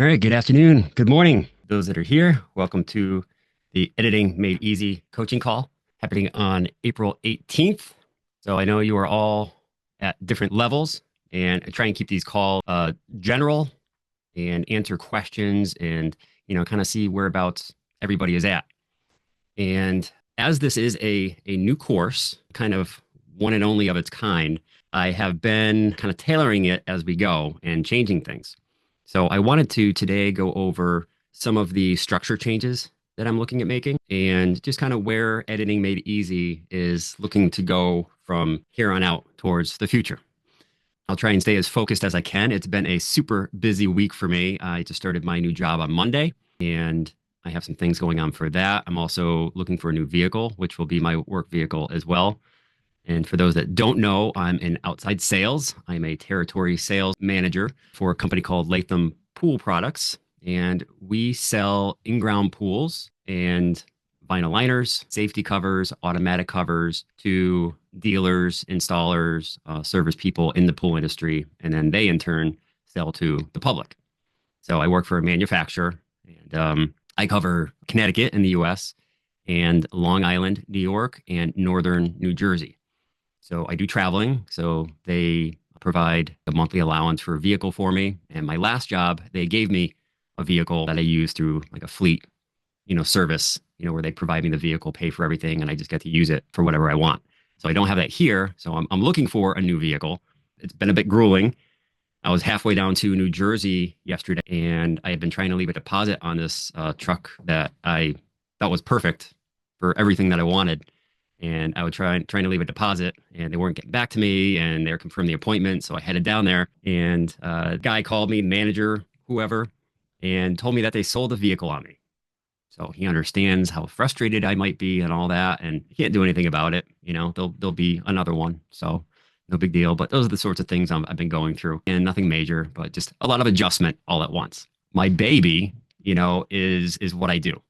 All right, good afternoon, good morning. Those that are here, welcome to the Editing Made Easy coaching call happening on April 18th. So I know you are all at different levels, and I try and keep these calls general and answer questions and kind of see whereabouts everybody is at. And as this is a new course, kind of one and only of its kind, I have been kind of tailoring it as we go and changing things. So I wanted to today go over some of the structure changes that I'm looking at making and just kind of where Editing Made Easy is looking to go from here on out towards the future. I'll try and stay as focused as I can. It's been a super busy week for me. I just started my new job on Monday, and I have some things going on for that. I'm also looking for a new vehicle, which will be my work vehicle as well. And for those that don't know, I'm in outside sales. I'm a territory sales manager for a company called Latham Pool Products. And we sell in-ground pools and vinyl liners, safety covers, automatic covers to dealers, installers, service people in the pool industry. And then they in turn sell to the public. So I work for a manufacturer, and I cover Connecticut in the US and Long Island, New York, and Northern New Jersey. So I do traveling. So they provide a monthly allowance for a vehicle for me. And my last job, they gave me a vehicle that I use through like a fleet, service, where they provide me the vehicle, pay for everything, and I just get to use it for whatever I want. So I don't have that here. So I'm looking for a new vehicle. It's been a bit grueling. I was halfway down to New Jersey yesterday, and I had been trying to leave a deposit on this truck that I thought was perfect for everything that I wanted. And I was trying to leave a deposit, and they weren't getting back to me, and they were confirming the appointment. So I headed down there, and a guy called me, manager, whoever, and told me that they sold the vehicle on me. So he understands how frustrated I might be and all that, and he can't do anything about it. There'll be another one. So no big deal. But those are the sorts of things I've been going through, and nothing major, but just a lot of adjustment all at once. My baby, is what I do.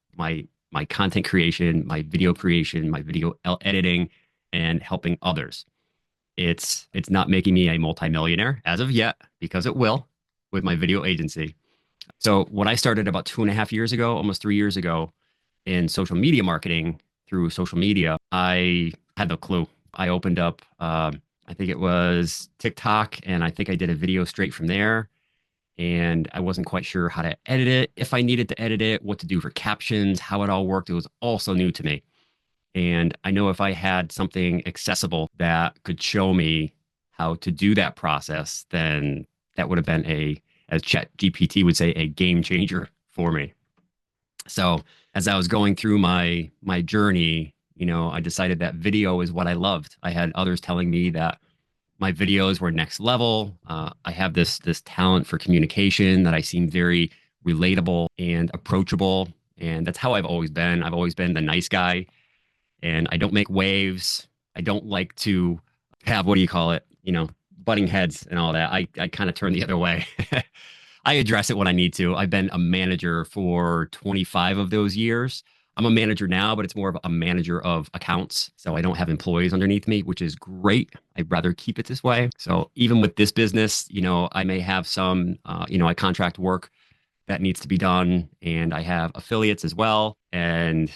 My content creation, my video creation, my video editing, and helping others. It's not making me a multimillionaire as of yet, because it will with my video agency. So what I started about 2.5 years ago, almost 3 years ago, in social media marketing through social media, I had no clue. I opened up, I think it was TikTok, and I think I did a video straight from there. And I wasn't quite sure how to edit it, if I needed to edit it, what to do for captions, how it all worked. It was all so new to me. And I know if I had something accessible that could show me how to do that process, then that would have been as ChatGPT would say, a game changer for me. So as I was going through my journey, I decided that video is what I loved. I had others telling me that my videos were next level. I have this talent for communication that I seem very relatable and approachable, and that's how I've always been. I've always been the nice guy, and I don't make waves. I don't like to have, what do you call it? Butting heads and all that. I kind of turn the other way. I address it when I need to. I've been a manager for 25 of those years. I'm a manager now, but it's more of a manager of accounts. So I don't have employees underneath me, which is great. I'd rather keep it this way. So even with this business, I may have some, I contract work that needs to be done, and I have affiliates as well. And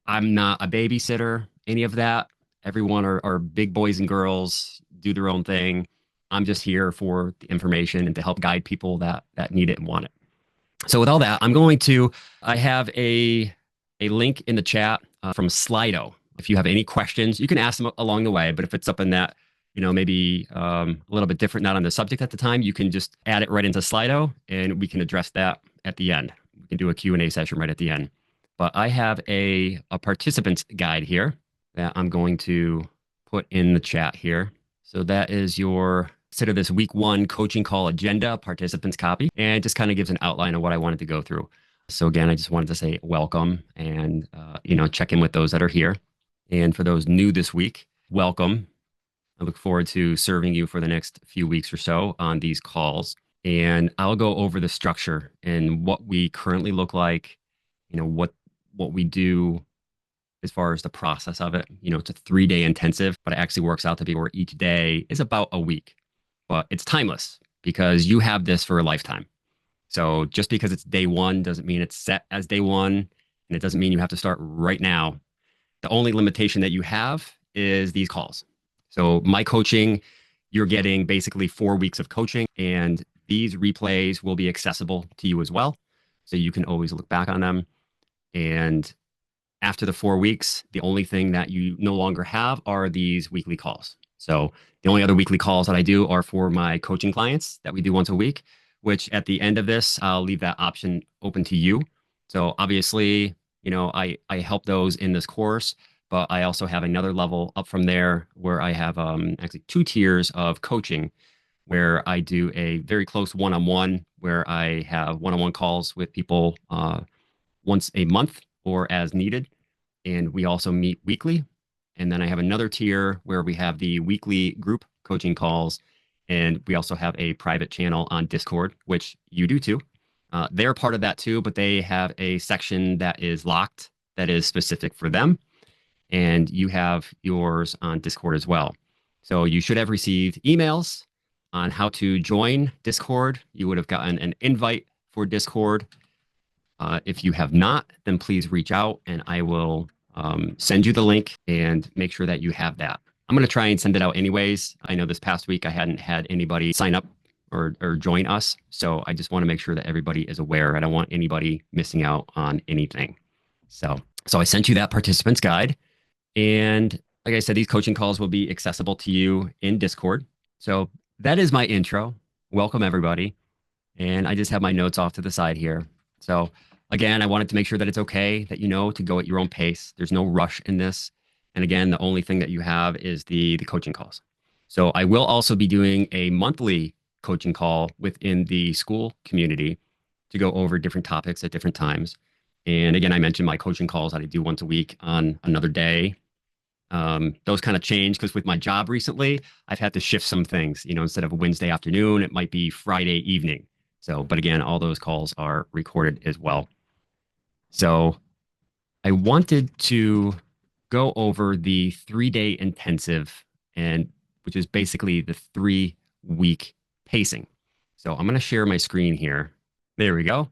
I'm not a babysitter, any of that. Everyone are big boys and girls, do their own thing. I'm just here for the information and to help guide people that need it and want it. So with all that, I have a link in the chat from Slido. If you have any questions, you can ask them along the way. But if it's something that, maybe a little bit different, not on the subject at the time, you can just add it right into Slido, and we can address that at the end. We can do a Q&A session right at the end. But I have a participants guide here that I'm going to put in the chat here. So that is your consider this week 1 coaching call agenda participants copy, and it just kind of gives an outline of what I wanted to go through. So again, I just wanted to say welcome and, check in with those that are here. And for those new this week, welcome. I look forward to serving you for the next few weeks or so on these calls. And I'll go over the structure and what we currently look like, what we do as far as the process of it. It's a 3-day intensive, but it actually works out to be where each day is about a week. But it's timeless because you have this for a lifetime. So just because it's day one doesn't mean it's set as day one, and it doesn't mean you have to start right now. The only limitation that you have is these calls. So my coaching, you're getting basically 4 weeks of coaching, and these replays will be accessible to you as well. So you can always look back on them. And after the 4 weeks, the only thing that you no longer have are these weekly calls. So the only other weekly calls that I do are for my coaching clients that we do once a week, which at the end of this, I'll leave that option open to you. So obviously, I help those in this course, but I also have another level up from there where I have actually 2 tiers of coaching where I do a very close one-on-one where I have one-on-one calls with people once a month or as needed. And we also meet weekly. And then I have another tier where we have the weekly group coaching calls. And we also have a private channel on Discord, which you do too. They're part of that too, but they have a section that is locked that is specific for them. And you have yours on Discord as well. So you should have received emails on how to join Discord. You would have gotten an invite for Discord. If you have not, then please reach out and I will send you the link and make sure that you have that. I'm going to try and send it out anyways. I know this past week I hadn't had anybody sign up or join us. So I just want to make sure that everybody is aware. I don't want anybody missing out on anything. So I sent you that participants guide. And like I said, these coaching calls will be accessible to you in Discord. So that is my intro. Welcome, everybody. And I just have my notes off to the side here. So again, I wanted to make sure that it's okay that to go at your own pace. There's no rush in this. And again, the only thing that you have is the coaching calls. So I will also be doing a monthly coaching call within the school community to go over different topics at different times. And again, I mentioned my coaching calls that I do once a week on another day. Those kind of change because with my job recently, I've had to shift some things. Instead of a Wednesday afternoon, it might be Friday evening. So, but again, all those calls are recorded as well. So I wanted to go over the 3-day intensive, and which is basically the 3-week pacing. So I'm going to share my screen here. There we go.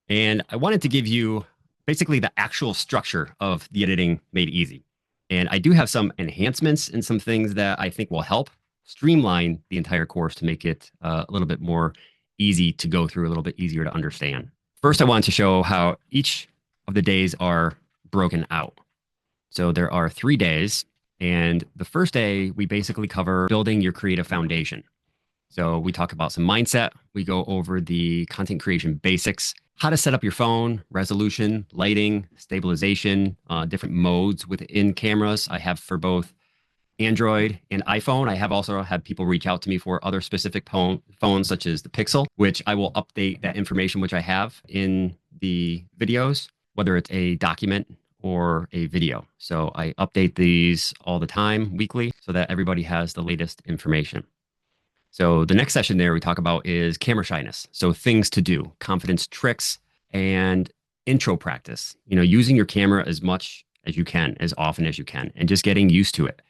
And I wanted to give you basically the actual structure of the Editing Made Easy. And I do have some enhancements and some things that I think will help streamline the entire course to make it a little bit more easy to go through, a little bit easier to understand. First, I wanted to show how each of the days are broken out. So there are 3 days. And the first day, we basically cover building your creative foundation. So we talk about some mindset. We go over the content creation basics, how to set up your phone, resolution, lighting, stabilization, different modes within cameras. I have for both Android and iPhone. I have also had people reach out to me for other specific phones, such as the Pixel, which I will update that information, which I have in the videos, whether it's a document or a video. So I update these all the time, weekly, so that everybody has the latest information. So the next session there we talk about is camera shyness. So things to do, confidence tricks, and intro practice. Using your camera as much as you can, as often as you can, and just getting used to it.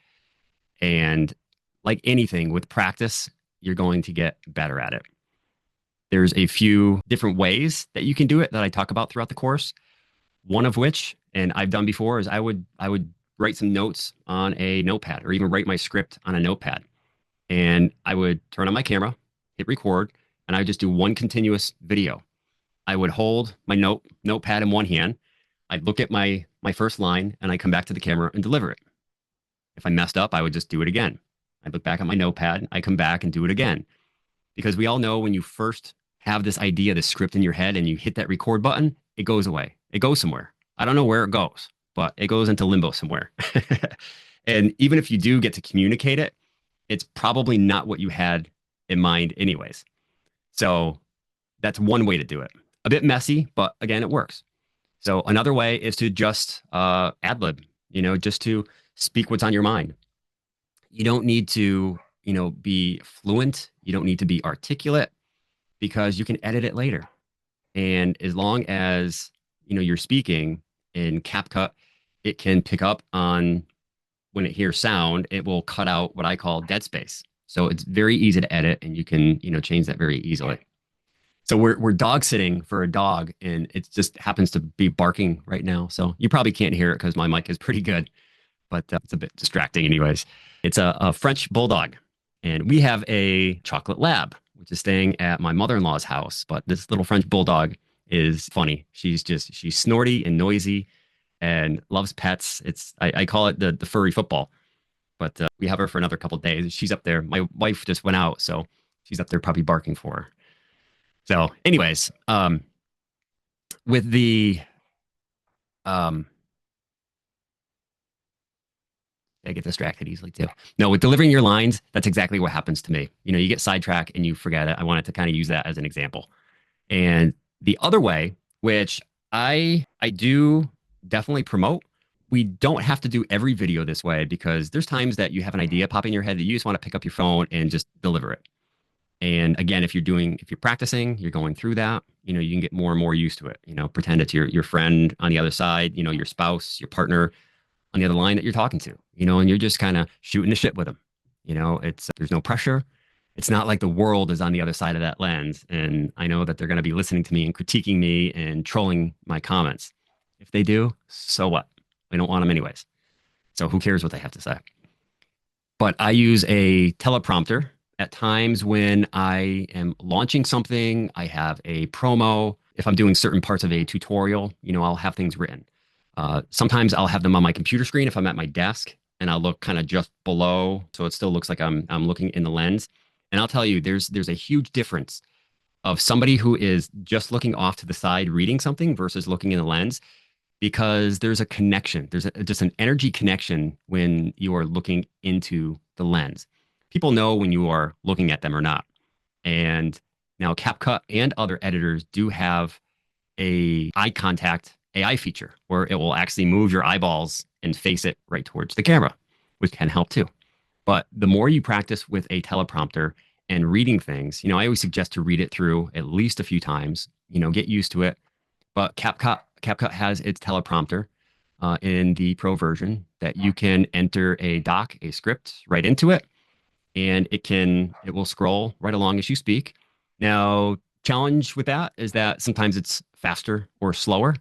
And like anything with practice, you're going to get better at it. There's a few different ways that you can do it that I talk about throughout the course. One of which, and I've done before, is I would write some notes on a notepad or even write my script on a notepad. And I would turn on my camera, hit record, and I would just do one continuous video. I would hold my notepad in one hand. I'd look at my first line and I'd come back to the camera and deliver it. If I messed up, I would just do it again. I'd look back at my notepad, I come back and do it again. Because we all know when you first have this idea, this script in your head, and you hit that record button, it goes away. It goes somewhere. I don't know where it goes, but it goes into limbo somewhere. And even if you do get to communicate it, it's probably not what you had in mind anyways. So that's one way to do it. A bit messy, but again, it works. So another way is to just ad lib, just to speak what's on your mind. You don't need to, be fluent. You don't need to be articulate because you can edit it later. And as long as, you're speaking in CapCut, it can pick up on when it hears sound, it will cut out what I call dead space. So it's very easy to edit and you can, change that very easily. So we're dog sitting for a dog, and it just happens to be barking right now. So you probably can't hear it because my mic is pretty good, but it's a bit distracting, anyways. It's a French bulldog, and we have a chocolate lab, which is staying at my mother-in-law's house. But this little French bulldog is funny. She's snorty and noisy, and loves pets. I call it the furry football. But we have her for another couple of days. She's up there. My wife just went out, so she's up there probably barking for her. So, anyways, with the um, I get distracted easily too. No, with delivering your lines, that's exactly what happens to me. You get sidetracked and you forget it. I wanted to kind of use that as an example. And the other way, which I do definitely promote, we don't have to do every video this way because there's times that you have an idea pop in your head that you just want to pick up your phone and just deliver it. And again, if you're practicing, you're going through that, you can get more and more used to it. Pretend it's your friend on the other side, your spouse, your partner on the other line that you're talking to, and you're just kind of shooting the shit with them. There's no pressure. It's not like the world is on the other side of that lens. And I know that they're going to be listening to me and critiquing me and trolling my comments. If they do, so what? We don't want them anyways. So who cares what they have to say? But I use a teleprompter at times when I am launching something. I have a promo. If I'm doing certain parts of a tutorial, I'll have things written. Sometimes I'll have them on my computer screen if I'm at my desk, and I'll look kind of just below, so it still looks like I'm looking in the lens. And I'll tell you, there's a huge difference of somebody who is just looking off to the side reading something versus looking in the lens, because there's a connection. There's just an energy connection when you are looking into the lens. People know when you are looking at them or not. And now CapCut and other editors do have a eye contact AI feature where it will actually move your eyeballs and face it right towards the camera, which can help too. But the more you practice with a teleprompter and reading things, I always suggest to read it through at least a few times, get used to it. But CapCut has its teleprompter in the pro version that you can enter a doc, a script right into it, and it will scroll right along as you speak. Now, challenge with that is that sometimes it's faster or slower.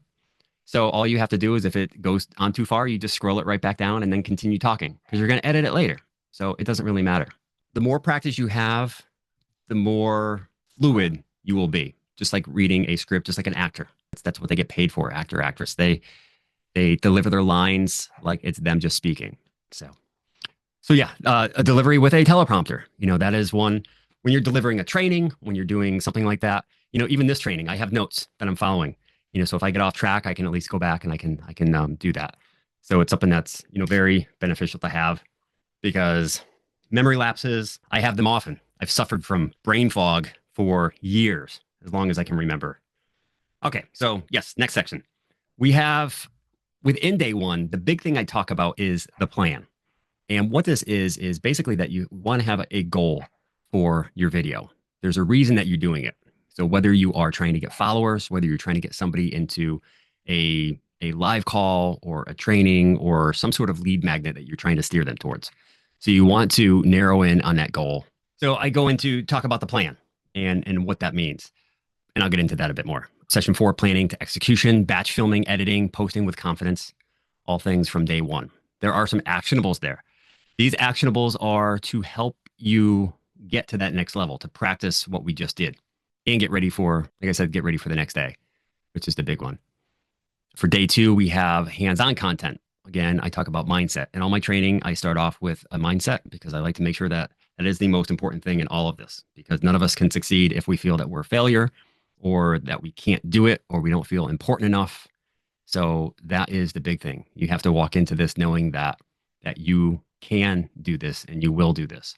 So all you have to do is if it goes on too far, you just scroll it right back down and then continue talking because you're going to edit it later. So it doesn't really matter. The more practice you have, the more fluid you will be, just like reading a script, just like an actor. That's what they get paid for, actor, actress. They deliver their lines like it's them just speaking. So yeah, a delivery with a teleprompter, that is one. When you're delivering a training, when you're doing something like that, even this training, I have notes that I'm following. So if I get off track, I can at least go back and I can do that. So it's something that's, very beneficial to have, because memory lapses, I have them often. I've suffered from brain fog for years, as long as I can remember. Okay, so yes, next section. We have, within day one, the big thing I talk about is the plan. And what this is basically that you want to have a goal for your video. There's a reason that you're doing it. So whether you are trying to get followers, whether you're trying to get somebody into a live call or a training or some sort of lead magnet that you're trying to steer them towards. So you want to narrow in on that goal. So I go into talk about the plan and what that means. And I'll get into that a bit more. Session 4, planning to execution, batch filming, editing, posting with confidence, all things from day one. There are some actionables there. These actionables are to help you get to that next level, to practice what we just did and get ready for, like I said, get ready for the next day, which is the big one. For day 2, we have hands-on content. Again, I talk about mindset. In all my training, I start off with a mindset because I like to make sure that that is the most important thing in all of this, because none of us can succeed if we feel that we're a failure or that we can't do it or we don't feel important enough. So that is the big thing. You have to walk into this knowing that you can do this and you will do this.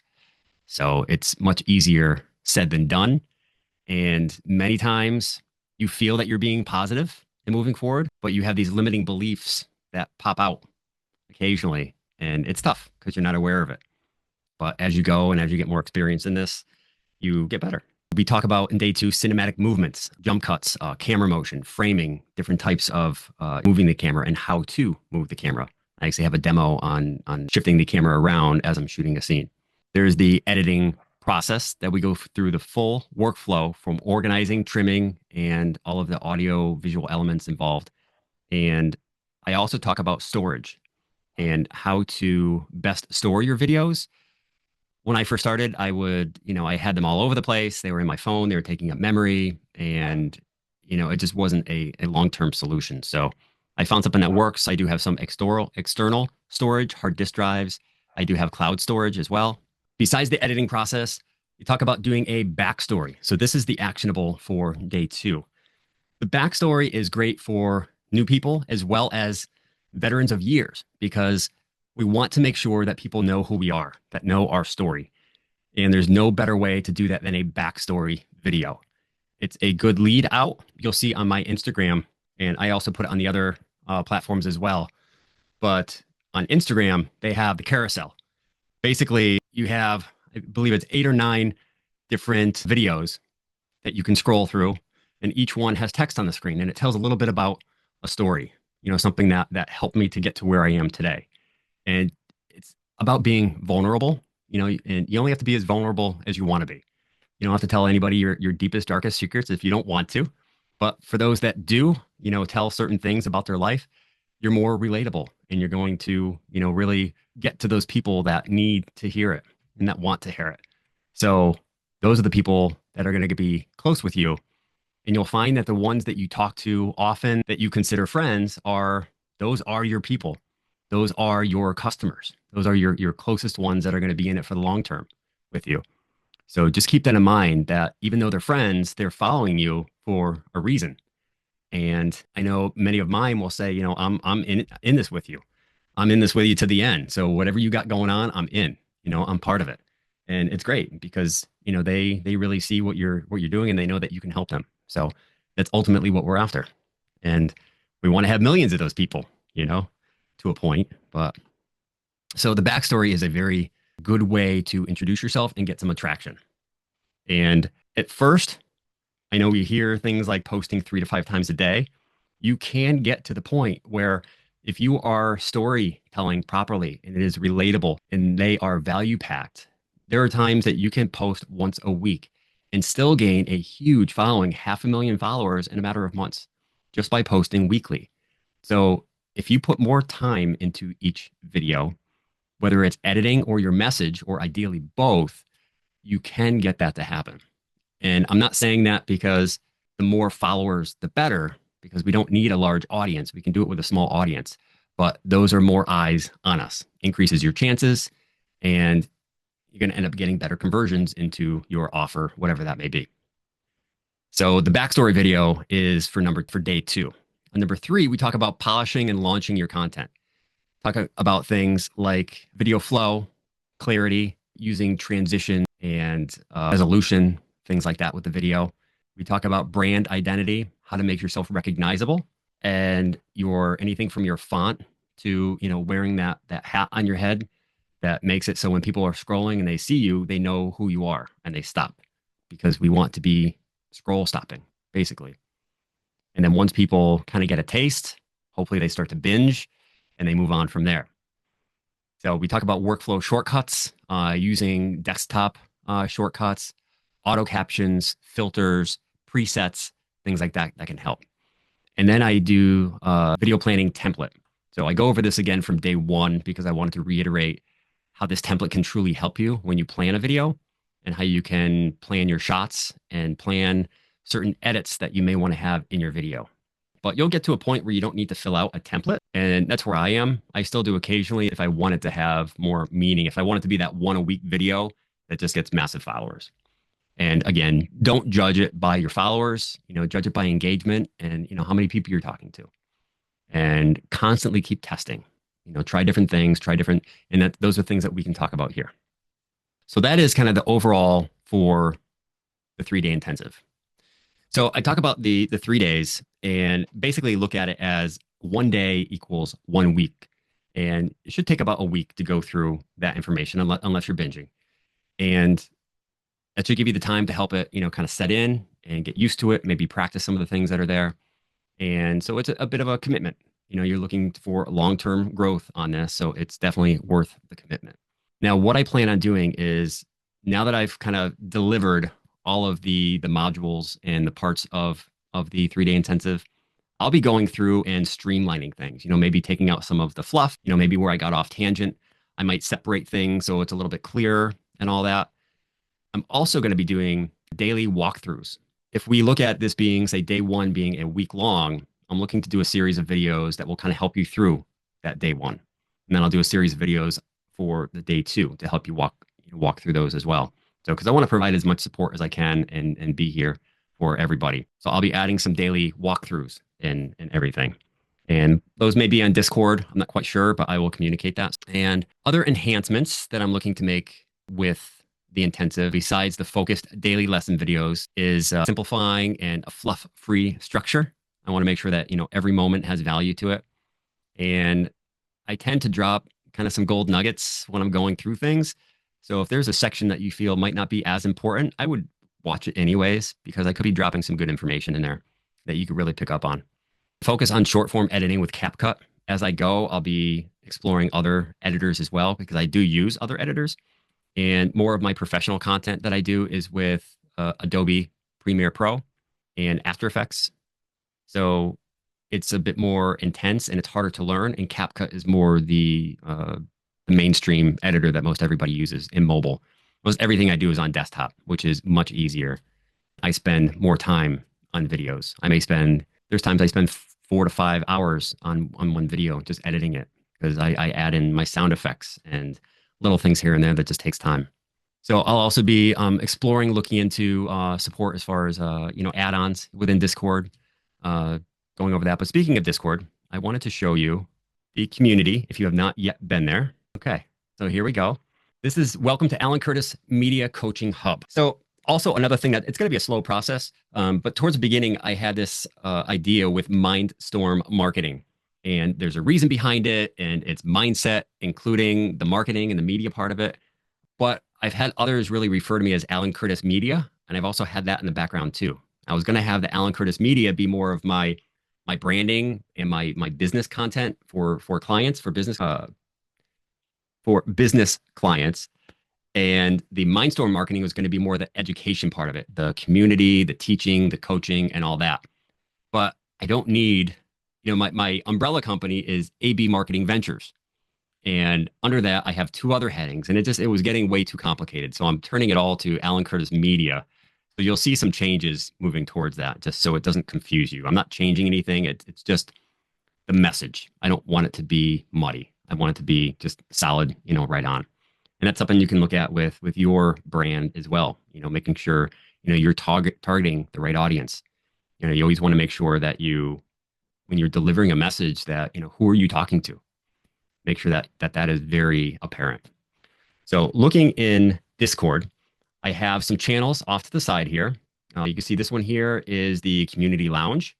So it's much easier said than done. And many times you feel that you're being positive and moving forward, but you have these limiting beliefs that pop out occasionally. And it's tough because you're not aware of it. But as you go and as you get more experience in this, you get better. We talk about in day 2, cinematic movements, jump cuts, camera motion, framing, different types of moving the camera and how to move the camera. I actually have a demo on shifting the camera around as I'm shooting a scene. There's the editing process that we go through the full workflow from organizing, trimming, and all of the audio visual elements involved. And I also talk about storage and how to best store your videos. When I first started, I had them all over the place. They were in my phone, they were taking up memory, and it just wasn't a long-term solution. So I found something that works. I do have some external storage, hard disk drives. I do have cloud storage as well. Besides the editing process, you talk about doing a backstory. So this is the actionable for day 2. The backstory is great for new people as well as veterans of years, because we want to make sure that people know who we are, that know our story. And there's no better way to do that than a backstory video. It's a good lead out. You'll see on my Instagram, and I also put it on the other platforms as well. But on Instagram, they have the carousel. Basically, you have, I believe it's 8 or 9 different videos that you can scroll through, and each one has text on the screen, and it tells a little bit about a story, something that helped me to get to where I am today. And it's about being vulnerable, and you only have to be as vulnerable as you want to be. You don't have to tell anybody your deepest, darkest secrets if you don't want to. But for those that do, tell certain things about their life, you're more relatable, and you're going to, really get to those people that need to hear it and that want to hear it. So those are the people that are going to be close with you. And you'll find that the ones that you talk to often that you consider friends those are your people. Those are your customers. Those are your closest ones that are going to be in it for the long term with you. So just keep that in mind, that even though they're friends, they're following you for a reason. And I know many of mine will say, I'm in this with you. I'm in this with you to the end. So whatever you got going on, I'm in. I'm part of it. And it's great because, they really see what you're doing, and they know that you can help them. So that's ultimately what we're after. And we want to have millions of those people, to a point. But so the backstory is a very good way to introduce yourself and get some attraction. And at first, I know we hear things like posting 3 to 5 times a day. You can get to the point where if you are storytelling properly and it is relatable and they are value packed, there are times that you can post once a week and still gain a huge following, 500,000 followers in a matter of months, just by posting weekly. So if you put more time into each video, whether it's editing or your message, or ideally both, you can get that to happen. And I'm not saying that because the more followers, the better, because we don't need a large audience. We can do it with a small audience, but those are more eyes on us, increases your chances, and you're going to end up getting better conversions into your offer, whatever that may be. So the backstory video is for day 2. On number 3, we talk about polishing and launching your content. Talk about things like video flow, clarity, using transition and resolution, things like that with the video. We talk about brand identity, how to make yourself recognizable, and anything from your font to wearing that hat on your head that makes it so when people are scrolling and they see you, they know who you are and they stop, because we want to be scroll stopping, basically. And then once people kind of get a taste, hopefully they start to binge and they move on from there. So we talk about workflow shortcuts, using desktop shortcuts, auto captions, filters, presets, things like that can help. And then I do a video planning template. So I go over this again from day 1 because I wanted to reiterate how this template can truly help you when you plan a video, and how you can plan your shots and plan certain edits that you may want to have in your video. But you'll get to a point where you don't need to fill out a template. And that's where I am. I still do occasionally if I want it to have more meaning, if I want it to be that 1 a week video that just gets massive followers. And again, don't judge it by your followers, judge it by engagement and, how many people you're talking to. And constantly keep testing, try different things, and those are things that we can talk about here. So that is kind of the overall for the 3-day intensive. So I talk about the 3 days and basically look at it as 1 day equals 1 week. And it should take about a week to go through that information unless you're binging. And that should give you the time to help it, kind of set in and get used to it, maybe practice some of the things that are there. And so it's a bit of a commitment. You're looking for long-term growth on this. So it's definitely worth the commitment. Now, what I plan on doing is now that I've kind of delivered all of the modules and the parts of the 3-day intensive, I'll be going through and streamlining things, maybe taking out some of the fluff, maybe where I got off tangent. I might separate things so it's a little bit clearer and all that. I'm also going to be doing daily walkthroughs. If we look at this being, say, day one being a week long, I'm looking to do a series of videos that will kind of help you through that day one. And then I'll do a series of videos for the day two to help you walk through those as well. So, because I want to provide as much support as I can and be here for everybody. So I'll be adding some daily walkthroughs and everything. And those may be on Discord. I'm not quite sure, but I will communicate that. And other enhancements that I'm looking to make with the intensive, besides the focused daily lesson videos, is simplifying and a fluff-free structure. I want to make sure that, every moment has value to it. And I tend to drop kind of some gold nuggets when I'm going through things. So if there's a section that you feel might not be as important, I would watch it anyways, because I could be dropping some good information in there that you could really pick up on. Focus on short form editing with CapCut. As I go, I'll be exploring other editors as well, because I do use other editors. And more of my professional content that I do is with Adobe Premiere Pro and After Effects. So it's a bit more intense and it's harder to learn. And CapCut is more the mainstream editor that most everybody uses in mobile. Most everything I do is on desktop, which is much easier. I spend more time on videos. There's times I spend 4 to 5 hours on one video just editing it, because I add in my sound effects and little things here and there that just takes time. So I'll also be exploring, looking into support as far as add-ons within Discord, going over that. But speaking of Discord, I wanted to show you the community if you have not yet been there. Okay, so here we go. This is welcome to Alan Curtis Media Coaching Hub. So also another thing that it's going to be a slow process, but towards the beginning, I had this idea with Mindstorm Marketing. And there's a reason behind it, and it's mindset, including the marketing and the media part of it. But I've had others really refer to me as Alan Curtis Media, and I've also had that in the background too. I was going to have the Alan Curtis Media be more of my branding and my business content for clients, for business clients. And the Mindstorm Marketing was going to be more the education part of it, the community, the teaching, the coaching, and all that. But I don't need, my umbrella company is AB Marketing Ventures. And under that, I have 2 other headings, and it was getting way too complicated. So I'm turning it all to Alan Curtis Media. So you'll see some changes moving towards that, just so it doesn't confuse you. I'm not changing anything. It's just the message. I don't want it to be muddy. I want it to be just solid, right on. And that's something you can look at with your brand as well, making sure, you're targeting the right audience. You always want to make sure that when you're delivering a message, that, who are you talking to? Make sure that is very apparent. So looking in Discord, I have some channels off to the side here. You can see this one here is the Community Lounge,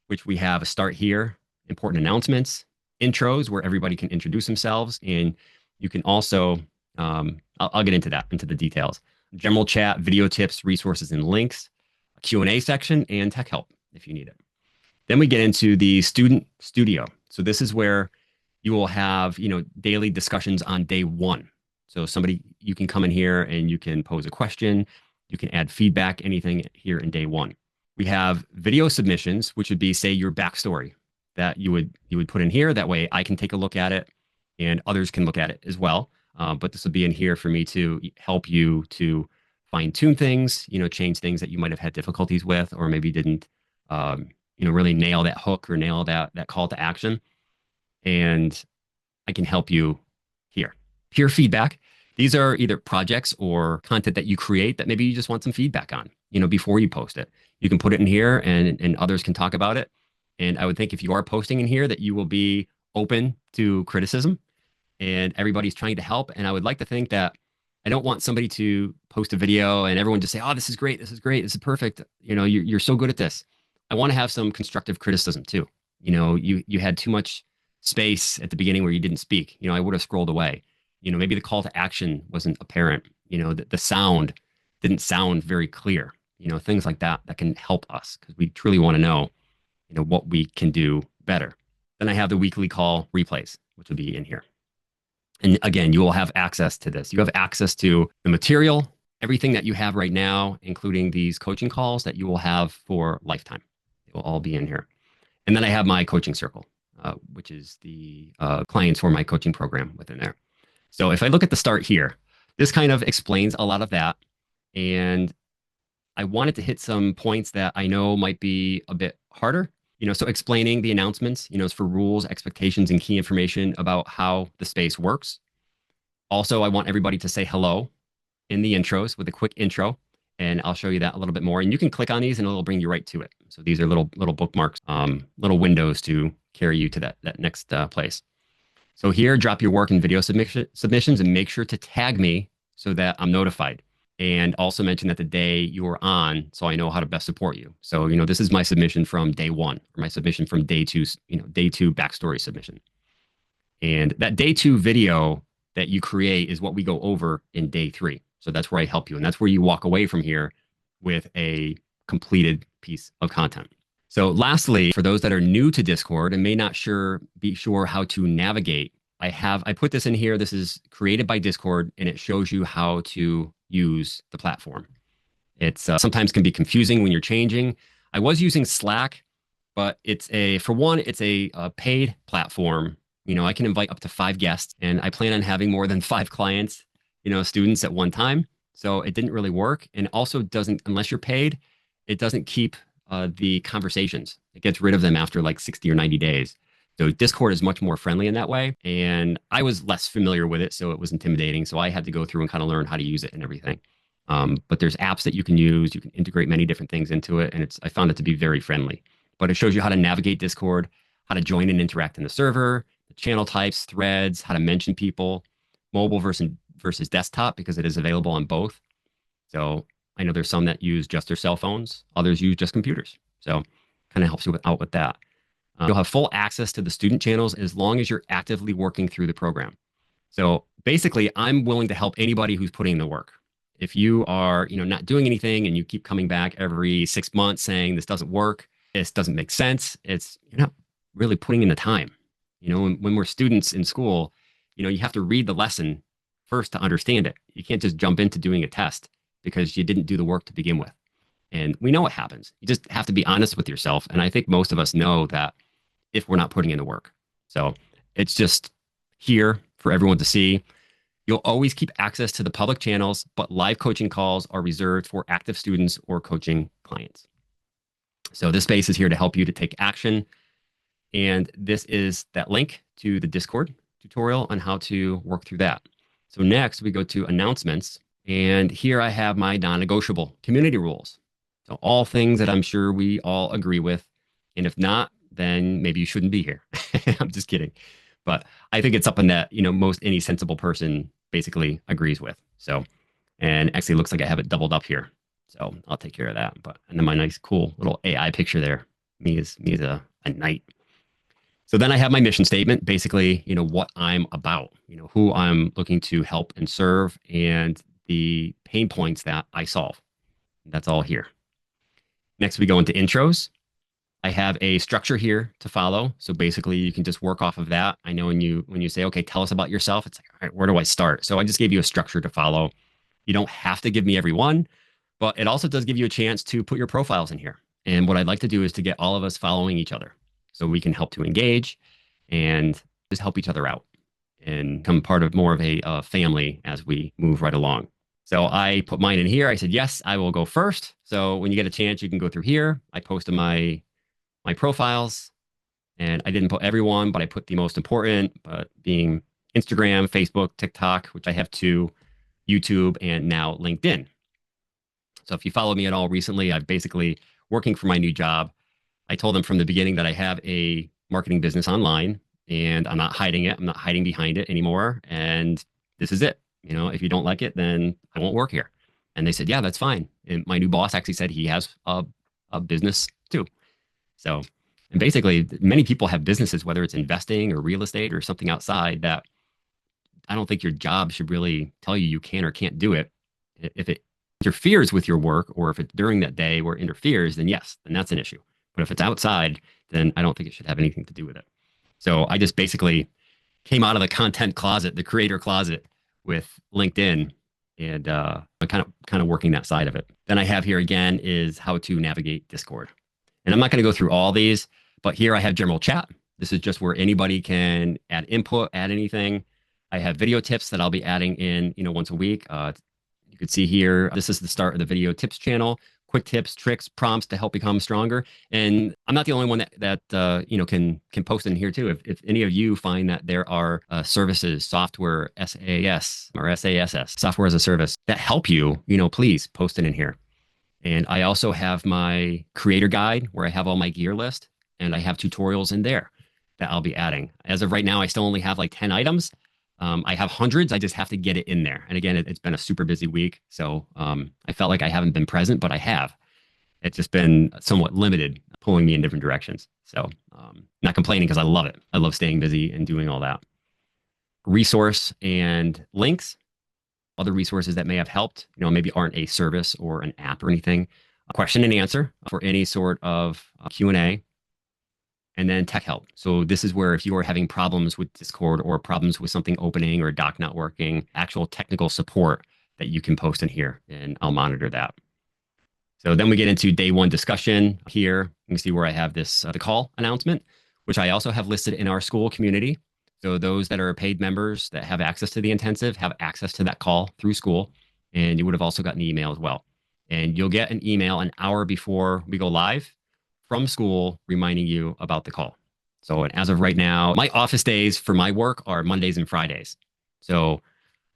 which we have a start here, important announcements, intros where everybody can introduce themselves. And you can also, I'll get into the details. General chat, video tips, resources, and links, a Q&A section, and tech help if you need it. Then we get into the Student Studio. So this is where you will have, daily discussions on day one. So you can come in here and you can pose a question. You can add feedback, anything here in day one. We have video submissions, which would be, say, your backstory that you would put in here. That way I can take a look at it and others can look at it as well. But this will be in here for me to help you to fine tune things, change things that you might have had difficulties with, or maybe didn't, really nail that hook or nail that call to action. And I can help you here. Peer feedback. These are either projects or content that you create that maybe you just want some feedback on, before you post it. You can put it in here and others can talk about it. And I would think if you are posting in here that you will be open to criticism and everybody's trying to help. And I would like to think that I don't want somebody to post a video and everyone just say, oh, this is great. This is great. This is perfect. You're so good at this. I want to have some constructive criticism too. You had too much space at the beginning where you didn't speak. I would have scrolled away. Maybe the call to action wasn't apparent. The sound didn't sound very clear. Things like that can help us because we truly want to know, what we can do better. Then I have the weekly call replays, which will be in here. And again, you will have access to this. You have access to the material everything that you have right now, including these coaching calls that you will have for lifetime. It will all be in here. And then I have my coaching circle, which is the clients for my coaching program within there. So if I look at the start here, this kind of explains a lot of that. And I wanted to hit some points that I know might be a bit harder. So explaining the announcements, is for rules, expectations, and key information about how the space works. Also, I want everybody to say hello in the intros with a quick intro, and I'll show you that a little bit more. And you can click on these and it'll bring you right to it. So these are little bookmarks, little windows to carry you to that next place. So here, drop your work and video submissions and make sure to tag me so that I'm notified. And also mention that the day you are on, so I know how to best support you. So, this is my submission from day one, or my submission from day two, day two backstory submission. And that day two video that you create is what we go over in day three. So that's where I help you. And that's where you walk away from here with a completed piece of content. So lastly, for those that are new to Discord and may not be sure how to navigate, I put this in here. This is created by Discord, and it shows you how to use the platform. It's sometimes can be confusing when you're changing. I was using Slack, but it's a paid platform. I can invite up to 5 guests, and I plan on having more than 5 clients, students at one time. So it didn't really work. And also doesn't, unless you're paid, it doesn't keep the conversations. It gets rid of them after like 60 or 90 days. So Discord is much more friendly in that way. And I was less familiar with it, so it was intimidating. So I had to go through and kind of learn how to use it and everything. But there's apps that you can use. You can integrate many different things into it. And I found it to be very friendly. But it shows you how to navigate Discord, how to join and interact in the server, the channel types, threads, how to mention people, mobile versus desktop, because it is available on both. So I know there's some that use just their cell phones. Others use just computers. So kind of helps you out with that. You'll have full access to the student channels as long as you're actively working through the program. So basically, I'm willing to help anybody who's putting in the work. If you are, not doing anything and you keep coming back every 6 months saying this doesn't work, this doesn't make sense, you're not really putting in the time. When we're students in school, you have to read the lesson first to understand it. You can't just jump into doing a test because you didn't do the work to begin with. And we know what happens. You just have to be honest with yourself. And I think most of us know that if we're not putting in the work. So it's just here for everyone to see. You'll always keep access to the public channels, but live coaching calls are reserved for active students or coaching clients. So this space is here to help you to take action. And this is that link to the Discord tutorial on how to work through that. So next we go to announcements. And here I have my non-negotiable community rules. So all things that I'm sure we all agree with. And if not, then maybe you shouldn't be here. I'm just kidding. But I think it's something that, most any sensible person basically agrees with. So, and actually looks like I have it doubled up here. So I'll take care of that. And then my nice, cool little AI picture there. Me is a knight. So then I have my mission statement, basically, what I'm about, who I'm looking to help and serve, and the pain points that I solve. That's all here. Next, we go into intros. I have a structure here to follow. So basically you can just work off of that. I know when you say, okay, tell us about yourself, it's like, all right, where do I start? So I just gave you a structure to follow. You don't have to give me every one, but it also does give you a chance to put your profiles in here. And what I'd like to do is to get all of us following each other so we can help to engage and just help each other out and become part of more of a family as we move right along. So I put mine in here. I said, yes, I will go first. So when you get a chance, you can go through here. I posted my profiles, and I didn't put everyone, but I put the most important, being Instagram, Facebook, TikTok, which I have 2, YouTube, and now LinkedIn. So if you follow me at all recently, I've basically working for my new job. I told them from the beginning that I have a marketing business online, and I'm not hiding it. I'm not hiding behind it anymore. And this is it. If you don't like it, then I won't work here. And they said, yeah, that's fine. And my new boss actually said he has a business too. So, and basically many people have businesses, whether it's investing or real estate or something outside, that I don't think your job should really tell you can or can't do it. If it interferes with your work, or if it's during that day where it interferes, then yes, then that's an issue. But if it's outside, then I don't think it should have anything to do with it. So I just basically came out of the content closet, the creator closet with LinkedIn, and I'm kind of working that side of it. Then I have here again is how to navigate Discord. And I'm not going to go through all these, but here I have general chat. This is just where anybody can add input, add anything. I have video tips that I'll be adding in, once a week. You can see here, this is the start of the video tips channel. Quick tips, tricks, prompts to help become stronger. And I'm not the only one that can post in here too. If any of you find that there are services, software, SaaS or SaaS, software as a service, that help you, please post it in here. And I also have my creator guide where I have all my gear list, and I have tutorials in there that I'll be adding. As of right now, I still only have like 10 items. I have hundreds. I just have to get it in there. And again, it's been a super busy week. So I felt like I haven't been present, but I have. It's just been somewhat limited, pulling me in different directions. So not complaining because I love it. I love staying busy and doing all that. Resource and links, other resources that may have helped, maybe aren't a service or an app or anything. A question and answer for any sort of Q&A. And then tech help. So this is where if you are having problems with Discord or problems with something opening or doc not working, actual technical support that you can post in here, and I'll monitor that. So then we get into day one discussion here. You can see where I have this, the call announcement, which I also have listed in our school community. So those that are paid members that have access to the intensive have access to that call through school. And you would have also gotten an email as well. And you'll get an email an hour before we go live from school reminding you about the call. So as of right now, my office days for my work are Mondays and Fridays. So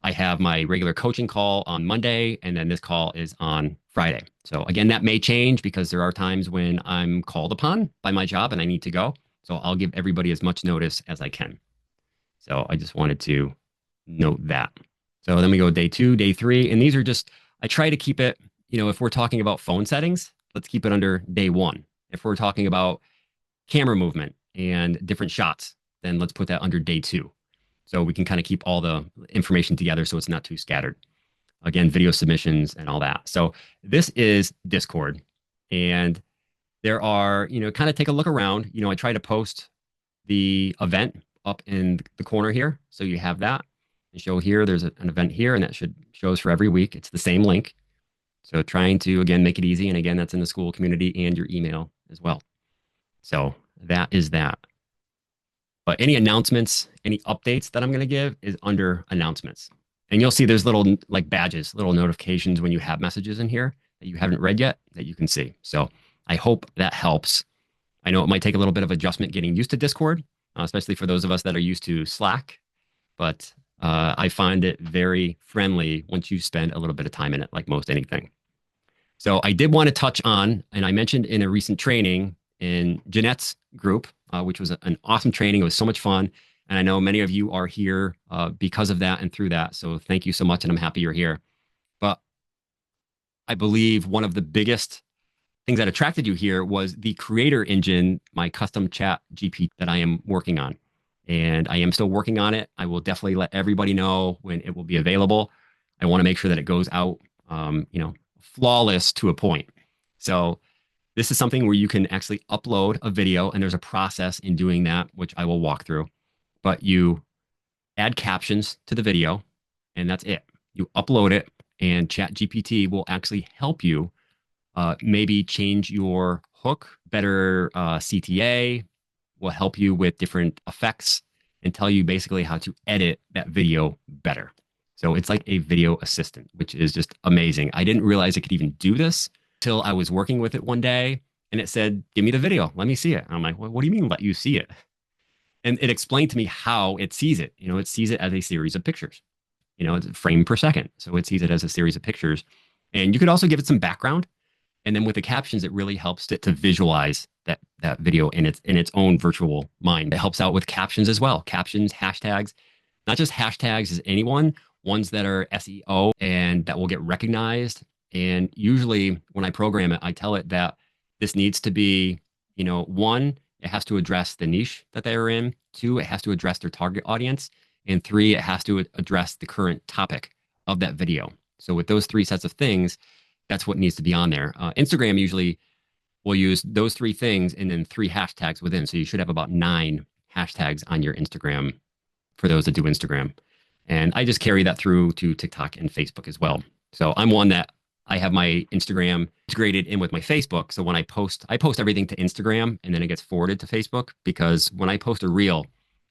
I have my regular coaching call on Monday, and then this call is on Friday. So again, that may change because there are times when I'm called upon by my job and I need to go. So I'll give everybody as much notice as I can. So I just wanted to note that. So then we go day 2, day 3, and these are just, I try to keep it, if we're talking about phone settings, let's keep it under day 1. If we're talking about camera movement and different shots, then let's put that under day 2. So we can kind of keep all the information together so it's not too scattered. Again, video submissions and all that. So this is Discord. And there are, kind of take a look around. I try to post the event up in the corner here. So you have that. And show here, there's an event here, and that shows for every week. It's the same link. So trying to, again, make it easy. And again, that's in the school community and your email as well. So that is that. But any announcements, any updates that I'm going to give is under announcements. And you'll see there's little like badges, little notifications when you have messages in here that you haven't read yet that you can see. So I hope that helps. I know it might take a little bit of adjustment getting used to Discord, especially for those of us that are used to Slack. But I find it very friendly once you spend a little bit of time in it, like most anything. So I did want to touch on, and I mentioned in a recent training in Jeanette's group, which was an awesome training. It was so much fun. And I know many of you are here because of that and through that. So thank you so much. And I'm happy you're here. But I believe one of the biggest things that attracted you here was the creator engine, my custom chat GPT that I am working on. And I am still working on it. I will definitely let everybody know when it will be available. I want to make sure that it goes out, flawless to a point. So this is something where you can actually upload a video, and there's a process in doing that, which I will walk through. But you add captions to the video, and that's it. You upload it, and ChatGPT will actually help you maybe change your hook, better CTA, will help you with different effects and tell you basically how to edit that video better. So it's like a video assistant, which is just amazing. I didn't realize it could even do this till I was working with it one day, and it said, give me the video, let me see it. And I'm like, well, what do you mean let you see it? And it explained to me how it sees it. It sees it as a series of pictures. It's a frame per second. So it sees it as a series of pictures. And you could also give it some background. And then with the captions, it really helps it to visualize that video in its own virtual mind. It helps out with captions as well. Captions, hashtags, not just hashtags as anyone, ones that are SEO and that will get recognized. And usually when I program it, I tell it that this needs to be, 1, it has to address the niche that they're in. 2, it has to address their target audience. And 3, it has to address the current topic of that video. So with those 3 sets of things, that's what needs to be on there. Instagram usually will use those 3 things and then 3 hashtags within. So you should have about 9 hashtags on your Instagram for those that do Instagram. And I just carry that through to TikTok and Facebook as well. So I'm one that I have my Instagram integrated in with my Facebook. So when I post everything to Instagram and then it gets forwarded to Facebook because when I post a reel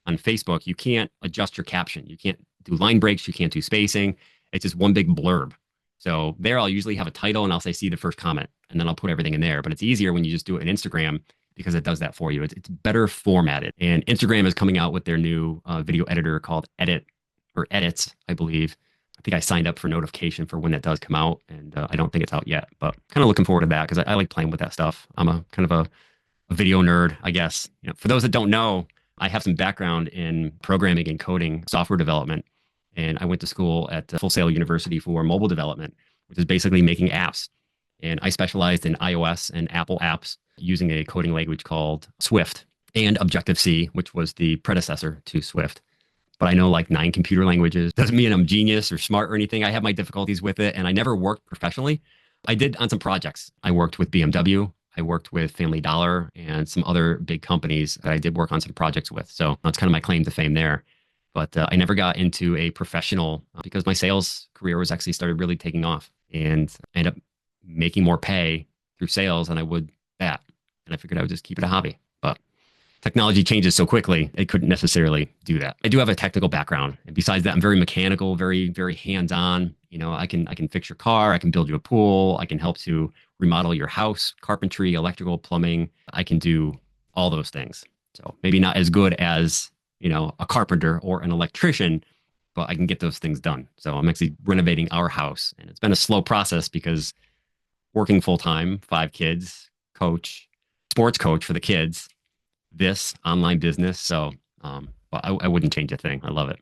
on Facebook, you can't adjust your caption. You can't do line breaks. You can't do spacing. It's just one big blurb. So there I'll usually have a title and I'll say, see the first comment, and then I'll put everything in there. But it's easier when you just do it in Instagram because it does that for you. It's better formatted. And Instagram is coming out with their new video editor called Edits, I believe. I think I signed up for notification for when that does come out, and I don't think it's out yet, but kind of looking forward to that because I like playing with that stuff. I'm a kind of a video nerd, I guess. For those that don't know, I have some background in programming and coding, software development, and I went to school at Full Sail University for mobile development, which is basically making apps. And I specialized in iOS and Apple apps using a coding language called Swift and Objective-C, which was the predecessor to Swift. But I know like 9 computer languages. Doesn't mean I'm genius or smart or anything. I have my difficulties with it, and I never worked professionally. I did on some projects. I worked with BMW. I worked with Family Dollar and some other big companies that I did work on some projects with. So that's kind of my claim to fame there. But I never got into a professional because my sales career was actually started really taking off, and I ended up making more pay through sales than I would that. And I figured I would just keep it a hobby. But technology changes so quickly, it couldn't necessarily do that. I do have a technical background. And besides that, I'm very mechanical, very, very hands-on. I can fix your car, I can build you a pool, I can help to remodel your house, carpentry, electrical, plumbing. I can do all those things. So maybe not as good as, a carpenter or an electrician, but I can get those things done. So I'm actually renovating our house. And it's been a slow process because working full-time, 5 kids, sports coach for the kids, this online business. So I wouldn't change a thing. I love it.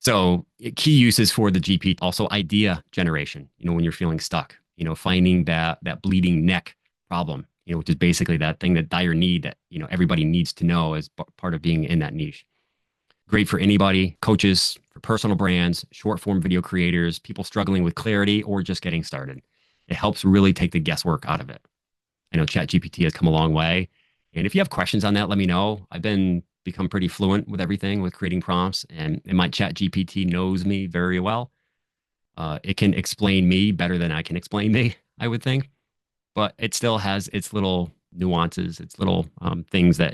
So key uses for the GP, also idea generation, when you're feeling stuck, finding that bleeding neck problem, which is basically that thing, that dire need that, everybody needs to know as part of being in that niche. Great for anybody, coaches, for personal brands, short form video creators, people struggling with clarity or just getting started. It helps really take the guesswork out of it. I know ChatGPT has come a long way. And if you have questions on that, let me know. I've become pretty fluent with everything, with creating prompts, and my ChatGPT knows me very well. It can explain me better than I can explain me, I would think. But it still has its little nuances, its little things that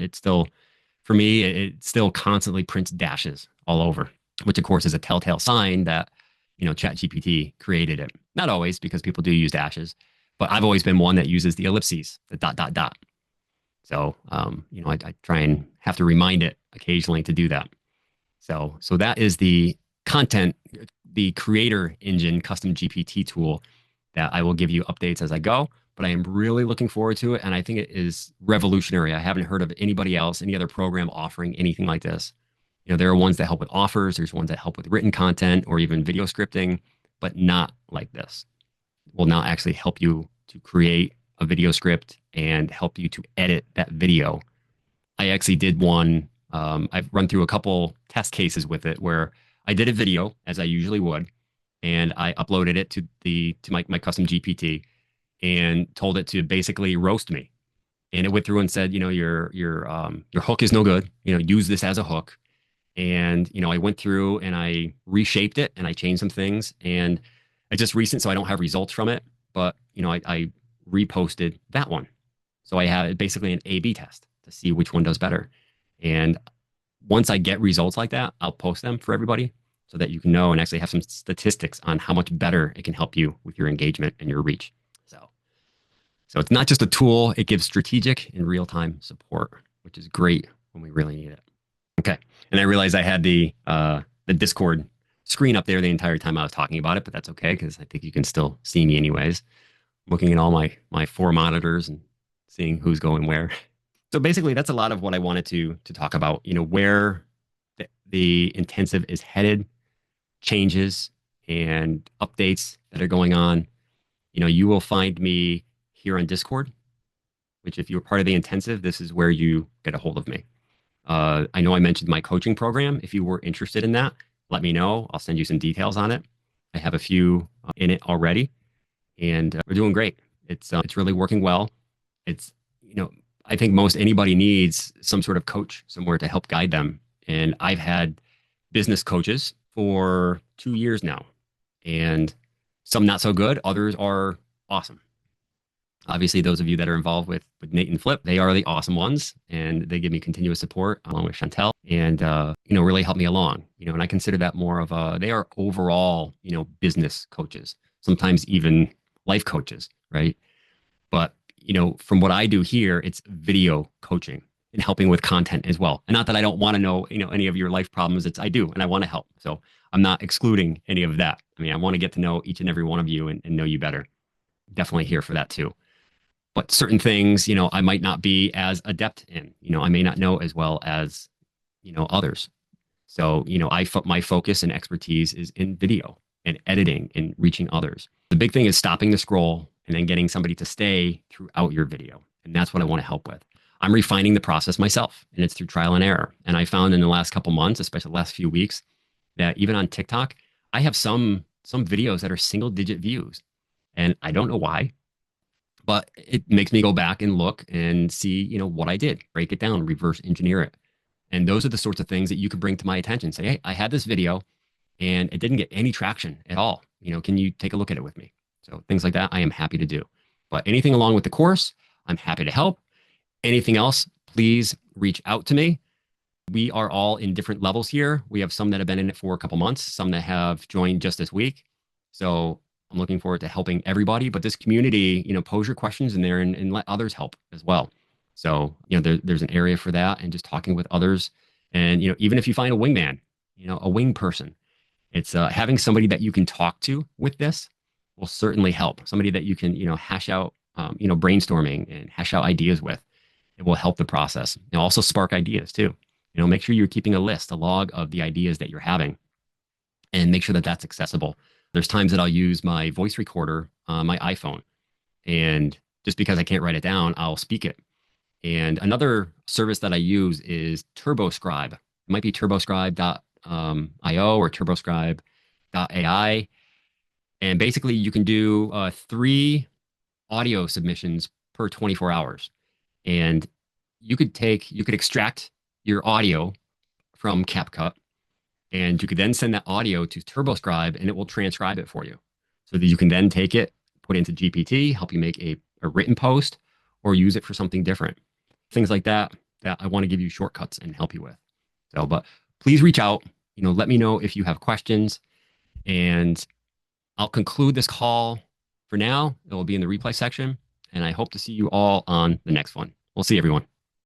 for me, it still constantly prints dashes all over, which of course is a telltale sign that, ChatGPT created it. Not always, because people do use dashes, but I've always been one that uses the ellipses, the dot, dot, dot. So, I try and have to remind it occasionally to do that. So that is the creator engine custom GPT tool that I will give you updates as I go, but I am really looking forward to it. And I think it is revolutionary. I haven't heard of anybody else, any other program offering anything like this. There are ones that help with offers. There's ones that help with written content or even video scripting, but not like this. It will now actually help you to create a video script and help you to edit that video. I actually did one. I've run through a couple test cases with it where I did a video as I usually would, and I uploaded it to my custom GPT and told it to basically roast me. And it went through and said, your hook is no good. Use this as a hook. And I went through and I reshaped it and I changed some things. And it's just recent, so I don't have results from it. But I reposted that one. So I have basically an A/B test to see which one does better. And once I get results like that, I'll post them for everybody so that you can know and actually have some statistics on how much better it can help you with your engagement and your reach. So it's not just a tool, it gives strategic and real-time support, which is great when we really need it. Okay. And I realized I had the Discord screen up there the entire time I was talking about it, but that's okay because I think you can still see me anyways. Looking at all my 4 monitors and seeing who's going where. So basically, that's a lot of what I wanted to talk about. Where the intensive is headed, changes and updates that are going on. You will find me here on Discord, which if you're part of the intensive, this is where you get a hold of me. I know I mentioned my coaching program. If you were interested in that, let me know. I'll send you some details on it. I have a few in it already. And we're doing great. It's really working well. It's, I think most anybody needs some sort of coach somewhere to help guide them. And I've had business coaches, for 2 years now, and some not so good. Others are awesome. Obviously, those of you that are involved with Nate and Flip, they are the awesome ones, and they give me continuous support along with Chantel, and really help me along. And I consider that more of they are overall business coaches, sometimes even life coaches, right? But from what I do here, it's video coaching and helping with content as well. And not that I don't want to know any of your life problems. It's I do, and I want to help. So I'm not excluding any of that. I mean, I want to get to know each and every one of you and know you better. Definitely here for that too. But certain things, I might not be as adept in. I may not know as well as others. So my focus and expertise is in video and editing and reaching others. The big thing is stopping the scroll and then getting somebody to stay throughout your video. And that's what I want to help with. I'm refining the process myself, and it's through trial and error. And I found in the last couple months, especially the last few weeks, that even on TikTok, I have some videos that are single digit views. And I don't know why, but it makes me go back and look and see, what I did, break it down, reverse engineer it. And those are the sorts of things that you could bring to my attention. Say, hey, I had this video and it didn't get any traction at all. Can you take a look at it with me? So things like that, I am happy to do. But anything along with the course, I'm happy to help. Anything else, please reach out to me. We are all in different levels here. We have some that have been in it for a couple months, some that have joined just this week. So I'm looking forward to helping everybody. But this community, pose your questions in there and let others help as well. So, there's an area for that, and just talking with others. And, even if you find a wingman, a wing person, it's having somebody that you can talk to with this will certainly help. Somebody that you can, hash out, brainstorming and hash out ideas with. It will help the process. Also spark ideas too. Make sure you're keeping a list, a log of the ideas that you're having, and make sure that that's accessible. There's times that I'll use my voice recorder on my iPhone, and just because I can't write it down, I'll speak it. And another service that I use is TurboScribe. It might be turboscribe.io or turboscribe.ai. And basically, you can do 3 audio submissions per 24 hours. And you could extract your audio from CapCut, and you could then send that audio to TurboScribe, and it will transcribe it for you. So that you can then take it, put it into GPT, help you make a written post, or use it for something different. Things like that I want to give you shortcuts and help you with. So, but please reach out, let me know if you have questions, and I'll conclude this call for now. It will be in the replay section, and I hope to see you all on the next one. We'll see everyone.